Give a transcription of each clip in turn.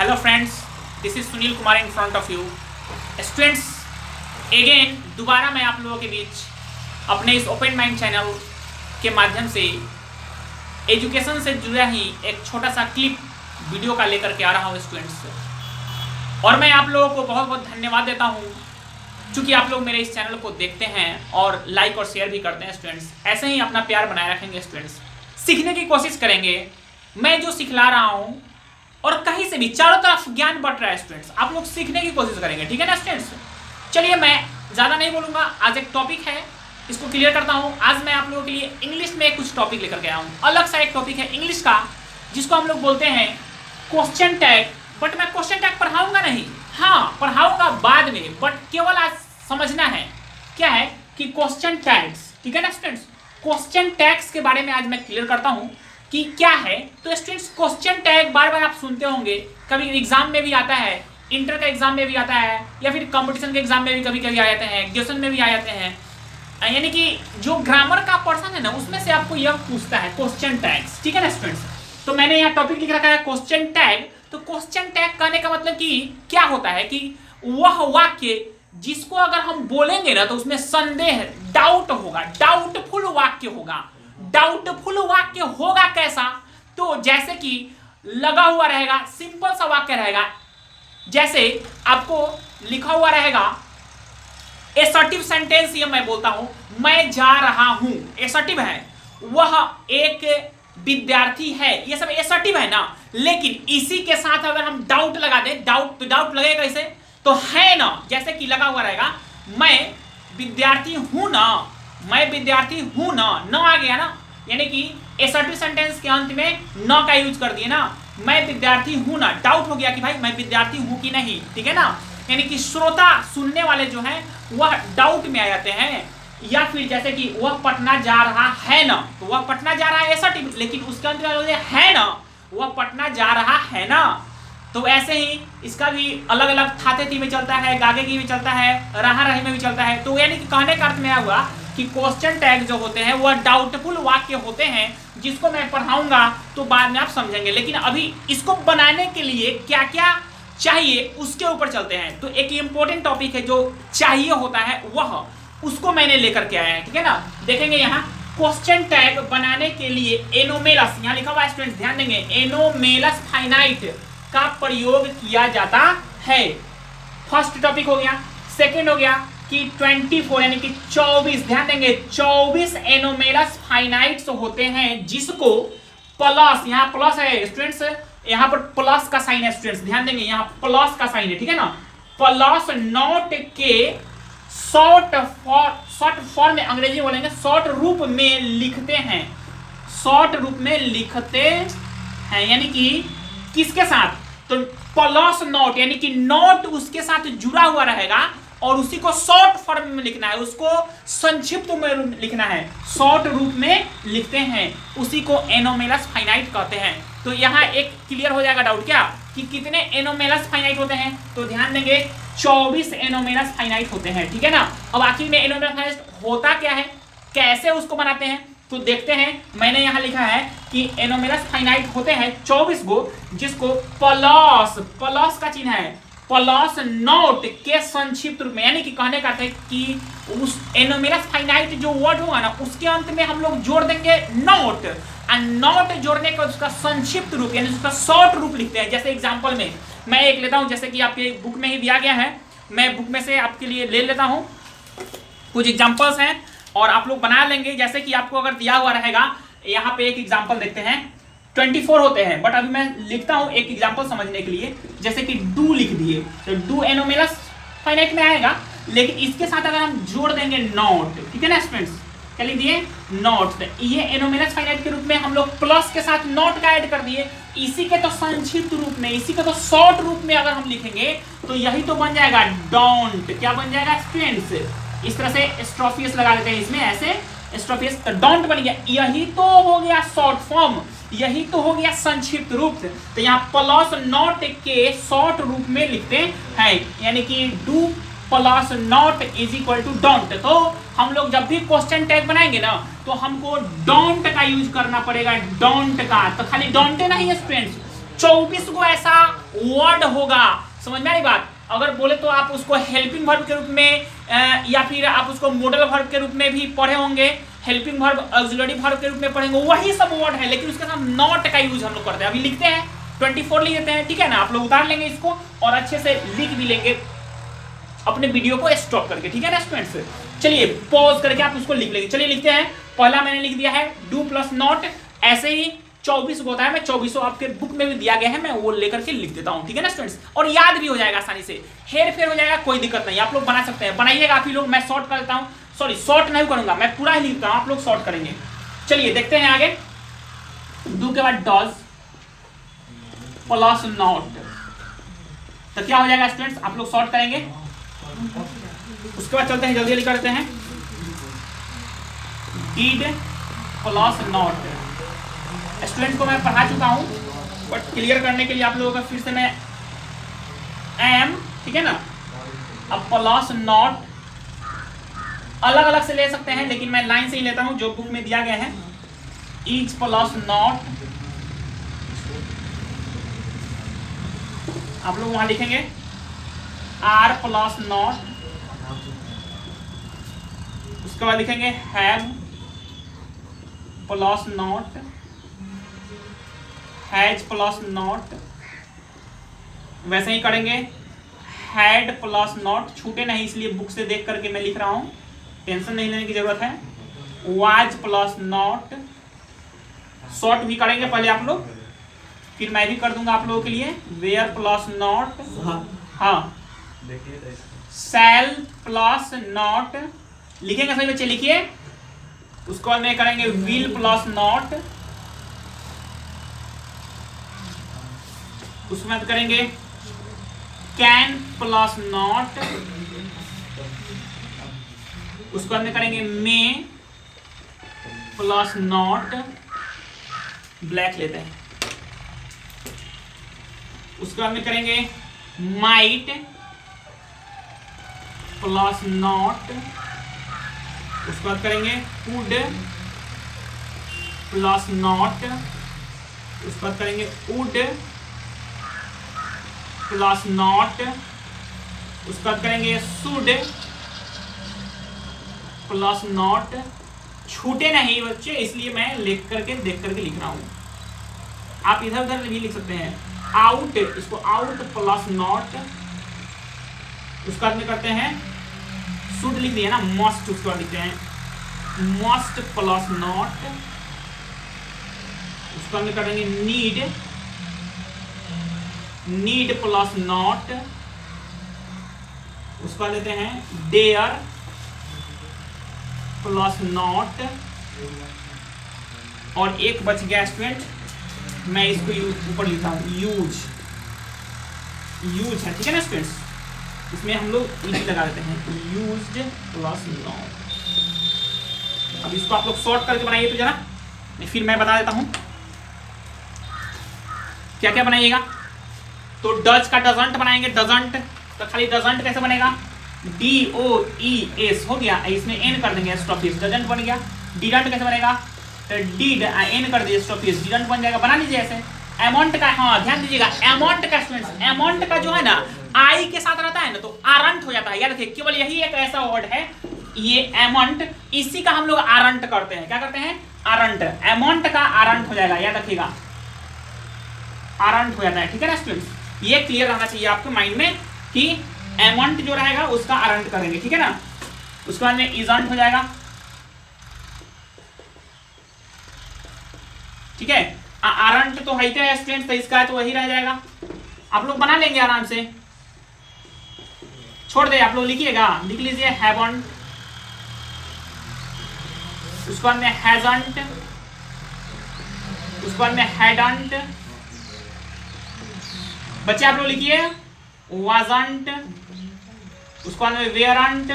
Hello friends, this is Sunil Kumar in front of you. Students, again दोबारा मैं आप लोगों के बीच अपने इस ओपन माइंड चैनल के माध्यम से एजुकेशन से जुड़ा ही एक छोटा सा क्लिप वीडियो का लेकर के आ रहा हूँ स्टूडेंट्स। और मैं आप लोगों को बहुत बहुत धन्यवाद देता हूँ क्योंकि आप लोग मेरे इस चैनल को देखते हैं और लाइक और शेयर भी करते हैं स्टूडेंट्स। ऐसे ही अपना प्यार बनाए रखेंगे स्टूडेंट्स, सीखने की कोशिश करेंगे। मैं जो सिखला रहा हूँ और कहीं से भी चारों तरफ ज्ञान बट रहा है स्टूडेंट्स, आप लोग सीखने की कोशिश करेंगे, ठीक है ना स्टूडेंट्स। चलिए मैं ज़्यादा नहीं बोलूँगा, आज एक टॉपिक है, इसको क्लियर करता हूँ। आज मैं आप लोगों के लिए इंग्लिश में कुछ टॉपिक लेकर के आया हूँ। अलग सा एक टॉपिक है इंग्लिश का जिसको हम लोग बोलते हैं क्वेश्चन टैग। बट मैं क्वेश्चन टैग पढ़ाऊंगा नहीं, हाँ पढ़ाऊंगा बाद में, बट केवल आज समझना है क्या है कि क्वेश्चन टैग्स, ठीक है ना स्टूडेंट्स। क्वेश्चन टैग्स के बारे में आज मैं क्लियर करता हूँ कि क्या है। तो स्टूडेंट्स, क्वेश्चन टैग बार बार आप सुनते होंगे, कभी एग्जाम में भी आता है, इंटर का एग्जाम में भी आता है, या फिर कंपटीशन के एग्जाम में भी कभी कभी आ जाते हैं, ग्रेजुएशन में भी आ जाते हैं। यानी कि जो ग्रामर का पर्सन है ना, उसमें से आपको यह पूछता है क्वेश्चन टैग्स, ठीक है ना स्टूडेंट्स। तो मैंने यहाँ टॉपिक लिख रखा है क्वेश्चन टैग। तो क्वेश्चन टैग कहने का मतलब कि क्या होता है कि वह वाक्य जिसको अगर हम बोलेंगे ना तो उसमें संदेह, डाउट होगा, डाउटफुल वाक्य होगा। डाउटफुल वाक्य होगा कैसा? तो जैसे कि लगा हुआ रहेगा, सिंपल सा वाक्य रहेगा। जैसे आपको लिखा हुआ रहेगा एसर्टिव सेंटेंस, ये मैं बोलता हूं, मैं जा रहा हूं, एसर्टिव है। वह एक विद्यार्थी है, ये सब एसर्टिव है ना। लेकिन इसी के साथ अगर हम डाउट लगा दें, डाउट तो डाउट लगेगा कैसे? तो है ना, जैसे कि लगा हुआ रहेगा मैं विद्यार्थी हूं ना, मैं विद्यार्थी हूं ना, न आ गया ना, यानी कि एसर्टिव सेंटेंस के अंत में न का यूज कर दिए ना, मैं विद्यार्थी हूं ना। डाउट हो गया कि भाई मैं विद्यार्थी हूं कि नहीं, ठीक है ना। यानी कि श्रोता, सुनने वाले जो हैं वह डाउट में आ जाते हैं। या फिर जैसे कि वह पटना जा रहा है ना, तो वह पटना जा रहा है एसर्टिव, लेकिन उसके अंत में है ना, वह पटना जा रहा है ना। तो ऐसे ही इसका भी अलग अलग थाते थी में चलता है, गागे की में चलता है, रहा रही में भी चलता है। तो यानी कि कहने का अर्थ में हुआ कि क्वेश्चन टैग जो होते हैं वह डाउटफुल वाक्य होते हैं, जिसको मैं पढ़ाऊंगा तो बाद में आप समझेंगे। लेकिन अभी इसको बनाने के लिए क्या क्या चाहिए उसके ऊपर चलते हैं। तो एक इंपॉर्टेंट टॉपिक है जो चाहिए होता है, वह उसको मैंने लेकर के आया है, ठीक है ना। देखेंगे यहाँ क्वेश्चन टैग बनाने के लिए एनोमेलस, यहाँ लिखा हुआ है स्टूडेंट्स, ध्यान देंगे, एनोमेलस फाइनाइट का प्रयोग किया जाता है। फर्स्ट टॉपिक हो गया। सेकंड हो गया कि 24 यानी कि 24, ध्यान देंगे 24 एनोमेलस फाइनाइट्स होते हैं जिसको प्लस, यहाँ प्लस है स्टूडेंट्स, यहाँ पर प्लस का साइन है स्टूडेंट्स, ध्यान देंगे यहाँ प्लस का साइन है, ठीक है ना। प्लस नॉट के शॉर्ट फॉर्म में, अंग्रेजी बोलेंगे शॉर्ट रूप में लिखते हैं, शॉर्ट रूप में लिखते हैं। यानी कि किसके साथ? तो प्लस नॉट, यानी कि नॉट उसके साथ जुड़ा हुआ रहेगा और उसी को शॉर्ट फॉर्म में लिखना है, उसको संक्षिप्त में लिखना है, शॉर्ट रूप में लिखते हैं, उसी को एनोमेलस फाइनाइट कहते हैं। तो यहाँ एक क्लियर हो जाएगा डाउट क्या कि कितने एनोमेलस फाइनाइट होते हैं। तो ध्यान देंगे 24 एनोमेलस फाइनाइट होते हैं, ठीक है ना। अब आखिर में एनोमेलस फाइनाइट होता क्या है, कैसे उसको बनाते हैं, तो देखते हैं। मैंने यहाँ लिखा है कि एनोमेलस फाइनाइट होते हैं 24 गो, जिसको प्लस का चिन्ह है, प्लस नॉट के संक्षिप्त रूप में, यानी कि कहने का अर्थ है कि उस एनोमेलस फाइनाइट जो वर्ड होगा ना, उसके अंत में हम लोग जोड़ देंगे नॉट, और नॉट जोड़ने का उसका संक्षिप्त रूप यानी उसका शॉर्ट रूप लिखते हैं। जैसे एग्जांपल में मैं एक लेता हूं, जैसे कि आपके बुक में ही दिया गया है, मैं बुक में से आपके लिए ले लेता हूं, कुछ एग्जांपल्स हैं और आप लोग बना लेंगे। जैसे कि आपको अगर दिया हुआ रहेगा, यहाँ पे एक एग्जांपल देखते हैं, 24 होते हैं, बट अभी मैं लिखता हूं एक एग्जांपल समझने के लिए। जैसे कि डू लिख दिए, तो डू एनोमेलस फाइनाइट में आएगा, लेकिन इसके साथ अगर हम जोड़ देंगे नॉट, ठीक है ना स्टूडेंट्स, क्या लिख दिए नॉट, ये एनोमेलस फाइनाइट के रूप में हम लोग प्लस के साथ नॉट का ऐड कर दिए। इसी के तो संक्षिप्त रूप में, इसी के तो शॉर्ट रूप में अगर हम लिखेंगे तो यही तो बन जाएगा डोंट। क्या बन जाएगा स्टूडेंट्स? इस तरह से स्ट्रोफियस लगा देते हैं इसमें, ऐसे स्ट्रोफियस, तो डोंट बन गया। यही तो हो गया शॉर्ट फॉर्म, यही तो हो गया संक्षिप्त रूप। तो यहाँ प्लस नॉट के शॉर्ट रूप में लिखते हैं, यानी कि do plus not is equal to don't. तो हम लोग जब भी क्वेश्चन टैग बनाएंगे ना, तो हमको डोंट का यूज करना पड़ेगा, डोंट का। तो खाली डोंट नहीं है स्टूडेंट्स, 24 को ऐसा वर्ड होगा। समझ में आई बात? अगर बोले तो आप उसको हेल्पिंग वर्ब के रूप में या फिर आप उसको मॉडल वर्ब के रूप में भी पढ़े होंगे, हेल्पिंग वर्ब ऑक्सिलरी वर्ब के रूप में पढ़ेंगे, वही सब वर्ड है, लेकिन उसके साथ नॉट का यूज हम लोग करते हैं। अभी लिखते हैं 24 लिख देते हैं, ठीक है ना? आप लोग उतार लेंगे इसको और अच्छे से लिख भी लेंगे अपने वीडियो को स्टॉप करके, ठीक है ना स्टूडेंट्स? चलिए पॉज करके आप उसको लिख लेंगे। चलिए लिखते हैं। पहला मैंने लिख दिया है डू प्लस नॉट। ऐसे ही 24 होता है, मैं 24 आपके बुक में भी दिया गया है, मैं वो लेकर के लिख देता हूँ, ठीक है ना स्टूडेंट्स? और याद भी हो जाएगा आसानी से, हेर फेर हो जाएगा, कोई दिक्कत नहीं, आप लोग बना सकते हैं। बनाइएगा आप ही लोग, मैं शॉर्ट कर देता हूँ, सॉरी शॉर्ट नहीं करूंगा, मैं पूरा ही लिखता हूँ, आप लोग शॉर्ट करेंगे। चलिए देखते हैं आगे। डू के बाद डज प्लस नॉट, तो क्या हो जाएगा स्टूडेंट्स? आप लोग शॉर्ट करेंगे। उसके बाद चलते हैं, जल्दी जल्दी करते हैं। डिड प्लस नॉट, स्टूडेंट को मैं पढ़ा चुका हूं, बट क्लियर करने के लिए आप लोगों का फिर से मैं एम, ठीक है ना? अब प्लस नॉट अलग अलग से ले सकते हैं, लेकिन मैं लाइन से ही लेता हूं जो बुक में दिया गया है। इज प्लस नॉट, आप लोग वहां लिखेंगे आर प्लस नॉट, उसके बाद लिखेंगे have plus not, has plus not, वैसे ही करेंगे। हैड प्लस नॉट, छूटे नहीं इसलिए बुक से देख करके मैं लिख रहा हूं, टेंशन नहीं लेने की जरूरत है। वाज प्लस नॉट, शॉर्ट भी करेंगे पहले आप लोग, फिर मैं भी कर दूंगा आप लोगों के लिए। वेयर प्लस नॉट, हाँ। सेल प्लस नॉट, लिखेंगे सभी बच्चे, लिखिए। उसको बाद में करेंगे विल प्लस नॉट, उसके बाद करेंगे कैन प्लस नॉट, उसके बाद में करेंगे मे प्लस नॉट, ब्लैक लेते हैं। उसके बाद में करेंगे माइट प्लस नॉट, उसके बाद करेंगे वुड प्लस नॉट, उसके बाद करेंगे वुड प्लस नॉट, उसके बाद करेंगे शुड प्लस नॉट। छूटे नहीं बच्चे, इसलिए मैं लिख करके देख करके लिख रहा हूं, आप इधर उधर भी लिख सकते हैं। आउट, इसको आउट प्लस नॉट, उसके बाद में करते हैं शुड लिख दिया ना, मस्ट, उसके बाद लिखते हैं मस्ट प्लस नॉट, उसके बाद में करेंगे नीड, नीड प्लस नॉट, उसके बाद लेते हैं डेयर प्लस नॉट, और एक बच गया स्टूडेंट, मैं इसको ऊपर लिखता हूं यूज, यूज है, ठीक है ना स्टूडेंट्स? इसमें हम लोग इजी लगा देते हैं, यूज्ड प्लस नॉट। अब इसको आप लोग शॉर्ट करके बनाइए तो जरा, फिर मैं बता देता हूं क्या क्या बनाइएगा। तो डज का डजंट बनाएंगे, डजंट, तो खाली डजंट कैसे बनेगा? DOES हो गया, इसमें एन कर देंगे, स्टॉपिस, डजंट बन गया। डिडंट कैसे बनेगा? डिड एन कर दिए, स्टॉपिस, डिडंट बन जाएगा। बना लीजिए ऐसे। अमाउंट का, हाँ ध्यान दीजिएगा, अमाउंट का स्टूडेंट्स, अमाउंट का जो है ना आई के साथ रहता है ना, तो आरंट हो जाता है। याद रखिए, केवल यही एक ऐसा वर्ड है ये अमाउंट, इसी का हम लोग आरंट करते हैं। क्या करते हैं? आरंट, अमाउंट का आरंट हो जाएगा, याद रखिएगा, आरंट हो जाता है, ठीक है ना स्टूडेंट्स? ये क्लियर रहना चाहिए आपके माइंड में कि अमाउंट जो रहेगा उसका आरंट करेंगे, ठीक है ना? उसके बाद में इजंट हो जाएगा, ठीक है? आरंट तो है स्टूडेंट्स, तो इसका तो वही रह जाएगा। आप लोग बना लेंगे आराम से, छोड़ दे, आप लोग लिखिएगा, लिख लीजिए हैवंट, उसके बाद में हैजंट, उसके बाद में हैडंट, बच्चे आप लोग लिखिए वाजंट, उसके बाद में वेयरंट,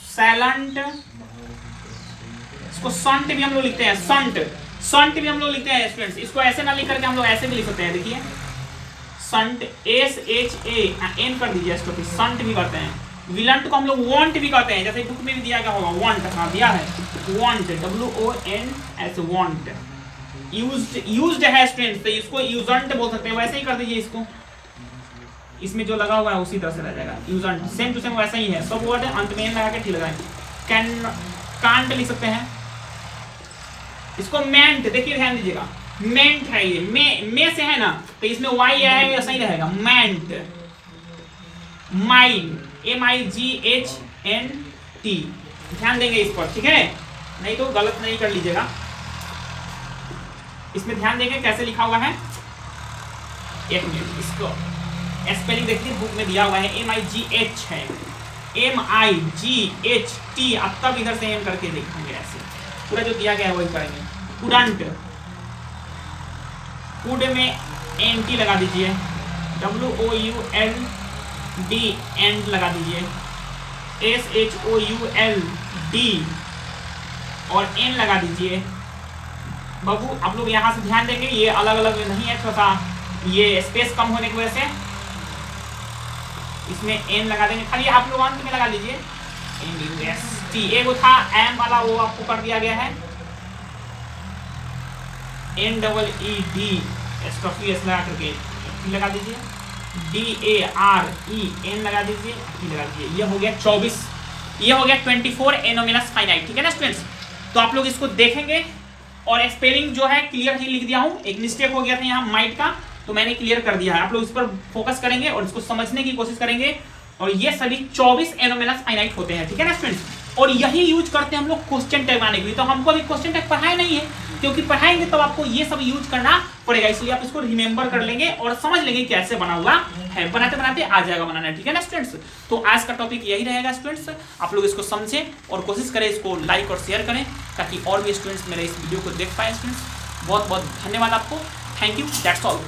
सैलेंट, इसको संट भी हम लोग लिखते हैं, संट, संट भी हम लोग लिखते हैं स्टूडेंट्स। इसको ऐसे ना लिख करके हम लोग ऐसे भी लिख सकते हैं, देखिए संट, SHAN कर दीजिए, इसको संट भी करते हैं। विलंट को हम लोग वांट भी करते हैं, जैसे बुक में भी दिया गया होगा, वांट, हाँ दिया है, वांट, WONT, वांट। यूज्ड है स्टूडेंट्स, तो इसको यूजंट बोल सकते हैं, वैसे ही कर दीजिए इसको, इसमें जो लगा हुआ है उसी तरह से रह जाएगा, यूजंट सेम टू सेम वैसा ही है, सब वर्ड अंत में लगा के टी लगाएं। कैन कांट लिख सकते हैं इसको, मेंट, देखिए ध्यान दीजिएगा, मेंट है ये, मे से है ना, तो इसमें वाई है, ऐसा ही रहेगा, मेंट, माइंड, MIGHNT, ध्यान देंगे इस पर, ठीक है, नहीं तो गलत नहीं कर लीजिएगा, इसमें ध्यान देंगे कैसे लिखा हुआ है। एक मिनट, इसको स्पेलिंग देखिए बुक में दिया हुआ है, MIGH है, MIGHT, अब तब इधर से एम करके देखेंगे, ऐसे पूरा जो दिया गया है वही करेंगे। कुडंट, कुड में NT लगा दीजिए, WOULD एंड लगा दीजिए, SHOULD और N लगा दीजिए। बाबू आप लोग यहाँ से ध्यान देंगे, ये अलग अलग नहीं है, थोड़ा सा ये स्पेस कम होने की वजह से इसमें N लगा देंगे, खाली आप लोग अंत में लगा लीजिए NUST। एक था M वाला, वो आपको कर दिया गया है, NEED स्टॉफी एस लगा करके लगा दीजिए, DAREN लगा दीजिए, लगा दीजिए। ये हो गया 24, ये हो गया 24 एनोमिनस फाइनाइट, ठीक है ना स्टूडेंट्स। तो आप लोग इसको देखेंगे और स्पेलिंग जो है क्लियर ही लिख दिया हूँ, एक मिस्टेक हो गया था यहाँ माइट का, तो मैंने क्लियर कर दिया है। आप लोग इस पर फोकस करेंगे और इसको समझने की कोशिश करेंगे, और ये सभी 24 एनोमिनस फाइनाइट होते हैं, ठीक है ना स्टूडेंट्स। और यही यूज करते हैं हम लोग क्वेश्चन टैग बनाने के लिए। तो हमको अभी क्वेश्चन टैग पढ़ाया नहीं है, क्योंकि पढ़ाएंगे तब आपको ये सब यूज करना पड़ेगा, इसलिए आप इसको रिमेंबर कर लेंगे और समझ लेंगे कैसे बना हुआ है, बनाते बनाते आ जाएगा बनाना, ठीक है ना स्टूडेंट्स। तो आज का टॉपिक यही रहेगा स्टूडेंट्स, आप लोग इसको समझें और कोशिश करें, इसको लाइक और शेयर करें, ताकि और भी स्टूडेंट्स मेरे इस वीडियो को देख पाए। स्टूडेंट्स बहुत बहुत धन्यवाद आपको, थैंक यू, दैट्स ऑल।